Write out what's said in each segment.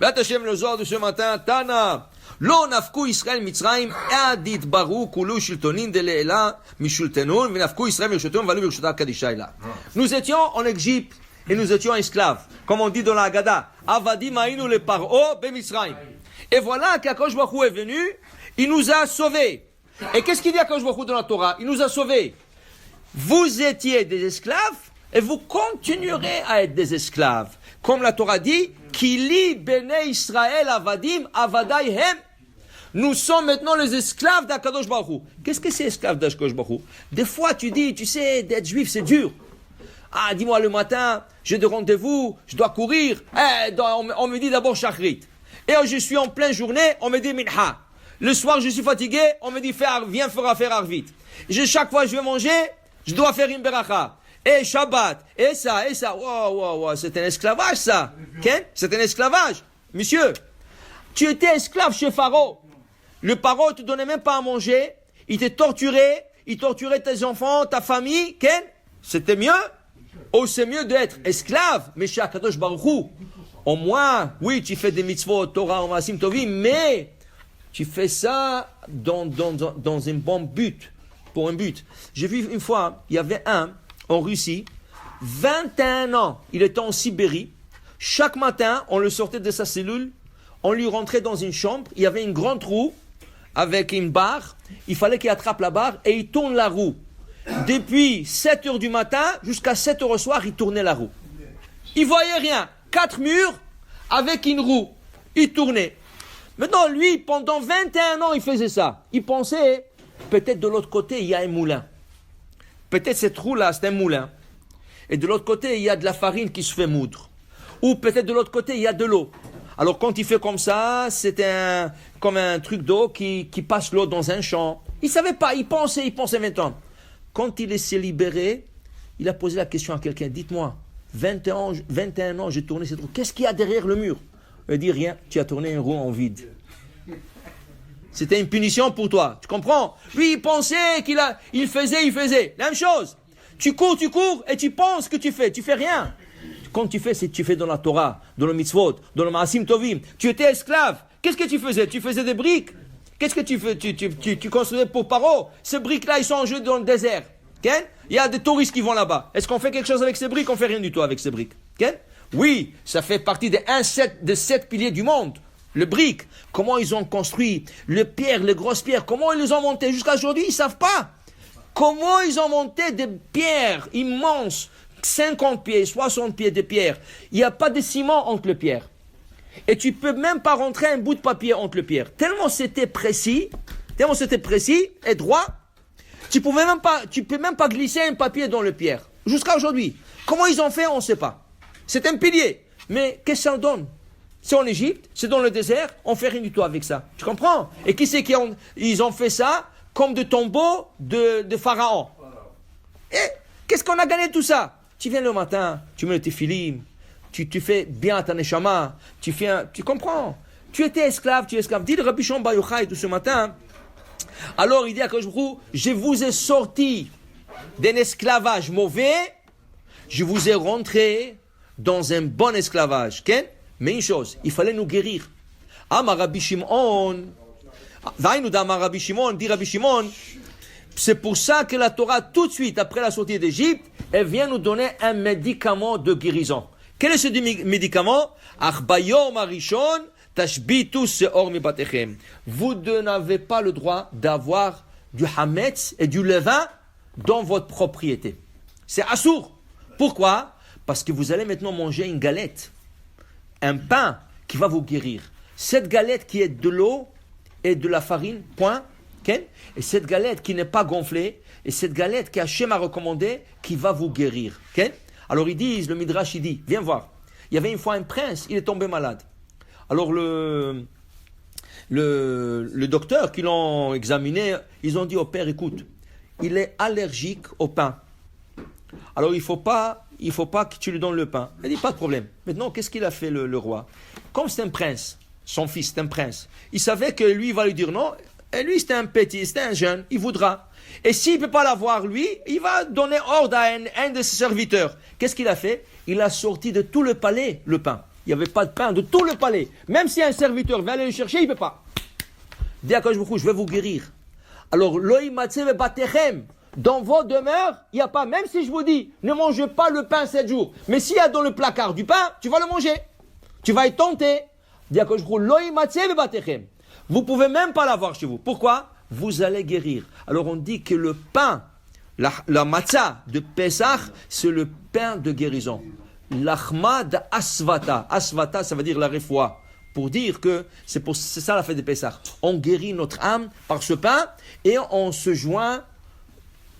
Be'at Hashem, le Zohar de ce matin, Tana. לא נפקו ישראל מצרים עד יתברו כולו שלטונין דלעילה משולטנון ונפקו ישראל מרשותיהם ועלו ברשותה קדישה אלה. Nous étions en Égypte et nous étions esclaves. Comme on dit dans la Haggadah, Avadim היינו לפרעה במצרים. Et voilà qu'Akadosh Baruch Hu est venu, il nous a sauvés. Et qu'est-ce qu'il dit Akadosh Baruch Hu dans la Torah? Il nous a sauvés. Vous étiez des esclaves et vous continuerez à être des esclaves. Comme la Torah dit, Kili bene Israël avadim avadaihem. Nous sommes maintenant les esclaves d'Akadosh Baruch Hu. Qu'est-ce que c'est esclave d'Akadosh Baruch Hu? Des fois tu dis, tu sais, d'être juif c'est dur. Ah, dis-moi le matin, j'ai des rendez-vous, je dois courir. On me dit d'abord shachrit. Et je suis en pleine journée, on me dit minha. Le soir je suis fatigué, on me dit viens faire arvit. Chaque fois je vais manger, je dois faire une beracha. Et Shabbat, et ça. Wow, c'est un esclavage ça. Okay? C'est un esclavage. Monsieur, tu étais esclave chez Pharaon. Le Pharaon ne te donnait même pas à manger. Il te torturait. Il torturait tes enfants, ta famille. Okay? C'était mieux. Oh, c'est mieux d'être esclave. Mais chez Akadosh Baruch Hu, au moins, oui, tu fais des mitzvot, Torah, Maasim Tovim, mais tu fais ça dans un bon but. Pour un but. J'ai vu une fois, il y avait un en Russie, 21 ans, il était en Sibérie. Chaque matin, on le sortait de sa cellule, on lui rentrait dans une chambre, il y avait une grande roue avec une barre, il fallait qu'il attrape la barre et il tourne la roue. Depuis 7 heures du matin jusqu'à 7 heures au soir, il tournait la roue. Il voyait rien, 4 murs avec une roue, il tournait. Maintenant, lui, pendant 21 ans, il faisait ça. Il pensait, peut-être de l'autre côté, il y a un moulin. Peut-être cette roue-là, c'est un moulin. Et de l'autre côté, il y a de la farine qui se fait moudre. Ou peut-être de l'autre côté, il y a de l'eau. Alors quand il fait comme ça, c'est comme un truc d'eau qui passe l'eau dans un champ. Il ne savait pas, il pensait 20 ans. Quand il s'est libéré, il a posé la question à quelqu'un. Dites-moi, 21 ans, j'ai tourné cette roue. Qu'est-ce qu'il y a derrière le mur? Il dit rien, tu as tourné une roue en vide. C'était une punition pour toi. Tu comprends? Lui, il pensait il faisait. La même chose. Tu cours et tu penses que tu fais rien. Quand tu fais, c'est tu fais dans la Torah, dans le mitzvot, dans le maasim tovim. Tu étais esclave. Qu'est-ce que tu faisais? Tu faisais des briques. Qu'est-ce que tu fais? Tu construisais pour Paro. Ces briques-là, ils sont en jeu dans le désert. Okay? Il y a des touristes qui vont là-bas. Est-ce qu'on fait quelque chose avec ces briques? On fait rien du tout avec ces briques. Okay? Oui, ça fait partie des 7 piliers du monde. Le brique, comment ils ont construit, les grosses pierres, comment ils les ont montées jusqu'à aujourd'hui, ils ne savent pas. Comment ils ont monté des pierres immenses, 50 pieds, 60 pieds de pierres. Il n'y a pas de ciment entre les pierres. Et tu ne peux même pas rentrer un bout de papier entre les pierres. Tellement c'était précis et droit, tu peux même pas glisser un papier dans le pierre. Jusqu'à aujourd'hui. Comment ils ont fait, on ne sait pas. C'est un pilier. Mais qu'est-ce que ça donne? C'est en Égypte, c'est dans le désert, on fait rien du tout avec ça. Tu comprends? Et qui c'est ils ont fait ça comme de tombeaux de Pharaon. Et qu'est-ce qu'on a gagné tout ça? Tu viens le matin, tu mets tes films, tu fais bien à ta neshama, tu comprends? Tu étais esclave, Dis le Rabbi Shimon Bar Yochai tout ce matin. Alors il dit à Akadosh Baruch Hu, je vous ai sorti d'un esclavage mauvais, je vous ai rentré dans un bon esclavage. Okay? Mais une chose, il fallait nous guérir. Amar Rabbi Shimon, dit Rabbi Shimon, c'est pour ça que la Torah, tout de suite après la sortie d'Égypte, elle vient nous donner un médicament de guérison. Quel est ce médicament? Vous n'avez pas le droit d'avoir du hametz et du levain dans votre propriété. C'est assourd. Pourquoi? Parce que vous allez maintenant manger une galette. Un pain qui va vous guérir. Cette galette qui est de l'eau et de la farine, point. Okay? Et cette galette qui n'est pas gonflée, et cette galette que Hachem a recommandée, qui va vous guérir. Okay? Alors ils disent, le Midrash il dit, viens voir. Il y avait une fois un prince, il est tombé malade. Alors le docteur qui l'ont examiné, ils ont dit au père, écoute, il est allergique au pain. Alors il faut pas que tu lui donnes le pain. Il dit, pas de problème. Maintenant, qu'est-ce qu'il a fait le roi? Comme c'est un prince, son fils c'est un prince, il savait que lui va lui dire non, et lui c'était un petit, c'était un jeune, il voudra. Et s'il ne peut pas l'avoir lui, il va donner ordre à un de ses serviteurs. Qu'est-ce qu'il a fait? Il a sorti de tout le palais le pain. Il Il n'y avait pas de pain de tout le palais. Même si un serviteur veut aller le chercher, il ne peut pas. Dis à Kadosh Baruch Hu, je vais vous guérir. Alors, Loi Matzeh Bebatechem, dans vos demeures, il n'y a pas, même si je vous dis, ne mangez pas le pain 7 jours. Mais s'il y a dans le placard du pain, tu vas le manger. Tu vas être tenté. Dis à Kadosh Baruch Hu, Loi Matzeh Bebatechem. Vous ne pouvez même pas l'avoir chez vous. Pourquoi? Vous allez guérir. Alors, on dit que le pain, la matzah de Pesach, c'est le pain de guérison. L'achma d'asvata. Asvata, ça veut dire la refoua. Pour dire que c'est ça la fête de Pesach. On guérit notre âme par ce pain et on se joint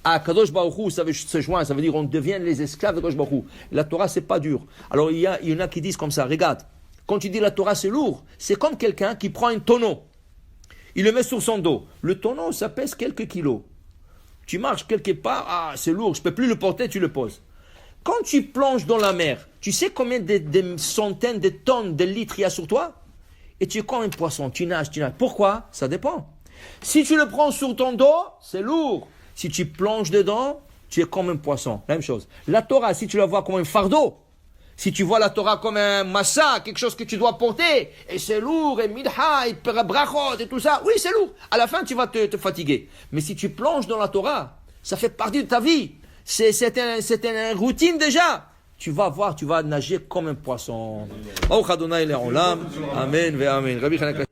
à Kadosh Baruch Hu. Ça veut dire on devient les esclaves de Kadosh Baruch Hu. La Torah, c'est pas dur. Alors, il y en a qui disent comme ça, regarde, quand tu dis la Torah, c'est lourd, c'est comme quelqu'un qui prend un tonneau. Il le met sur son dos. Le tonneau, ça pèse quelques kilos. Tu marches quelque part, c'est lourd, je ne peux plus le porter, tu le poses. Quand tu plonges dans la mer, tu sais combien de centaines de tonnes de litres il y a sur toi? Et tu es comme un poisson, tu nages. Pourquoi? Ça dépend. Si tu le prends sur ton dos, c'est lourd. Si tu plonges dedans, tu es comme un poisson. La même chose. La Torah, si tu la vois comme un fardeau, si tu vois la Torah comme un massa, quelque chose que tu dois porter, et c'est lourd, et midha, et brachot, et tout ça, oui, c'est lourd. À la fin, tu vas te fatiguer. Mais si tu plonges dans la Torah, ça fait partie de ta vie. C'est une routine déjà. Tu vas voir, tu vas nager comme un poisson. Amen ve amen.